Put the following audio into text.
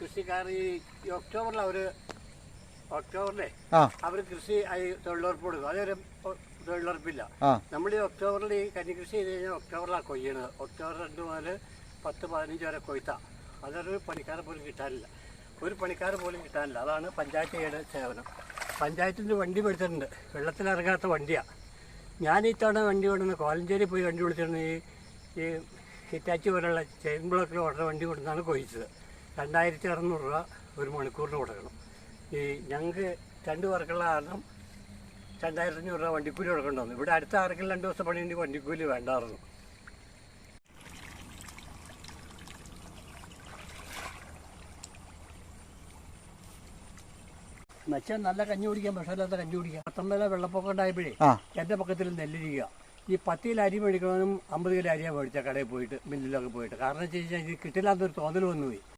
കൃഷിക്കാർ ഈ ഒക്ടോബറിൽ ഒക്ടോബറിലെ അവർ കൃഷി തൊഴിലുറപ്പ് കൊടുക്കും. അതൊരു തൊഴിലുറപ്പില്ല. നമ്മൾ ഈ ഒക്ടോബറിൽ ഈ കന്നികൃഷി ചെയ്ത് കഴിഞ്ഞാൽ ഒക്ടോബറിലാണ് കൊയ്യണത്. ഒക്ടോബർ 2 മുതൽ 10-15 വരെ കൊയ്ത്താം. അതൊരു പണിക്കാരെ പോലും കിട്ടാനില്ല. ഒരു പണിക്കാർ പോലും കിട്ടാനില്ല. അതാണ് പഞ്ചായത്ത് സേവനം. പഞ്ചായത്തിൻ്റെ വണ്ടി മേടിച്ചിട്ടുണ്ട്. വെള്ളത്തിലിറങ്ങാത്ത വണ്ടിയാണ്. ഞാൻ ഇത്തവണ വണ്ടി കൊണ്ടുവന്ന് കോലഞ്ചേരി പോയി വണ്ടി വിളിച്ചിരുന്നു. ഈ ഹിറ്റാച്ചി പോലുള്ള ചെയിൻ ബ്ലോക്കിൽ ഓർഡർ വണ്ടി കൊണ്ടുവന്നാണ് കൊയ്ച്ചത്. 2600 രൂപ ഒരു മണിക്കൂറിന് കൊടുക്കണം. ഈ ഞങ്ങൾക്ക് 2 പേർക്കുള്ള കാരണം 2500 രൂപ വണ്ടിക്കൂലി കൊടുക്കേണ്ടി വന്നു. ഇവിടെ അടുത്ത ആർക്കെങ്കിലും 2 ദിവസം പണിയുണ്ടെങ്കിൽ വണ്ടിക്കൂലി വേണ്ടായിരുന്നു. മെച്ചം നല്ല കഞ്ഞി കുടിക്കാൻ വിഷമില്ലാത്ത കഞ്ഞി കുടിക്കാം. 19 വെള്ളപ്പൊക്കം ഉണ്ടായപ്പോഴേ എൻ്റെ പക്കത്തിൽ നെല്ലിരിക്കുക. ഈ 10 കിലോ അരി മേടിക്കണമെന്നും 50 കിലോ അരിയാണ് മേടിച്ച കടയിൽ പോയിട്ട് മില്ലിലൊക്കെ പോയിട്ട്. കാരണം വെച്ച് കഴിഞ്ഞാൽ ഇത് കിട്ടില്ലാത്തൊരു തോന്നൽ വന്നുപോയി.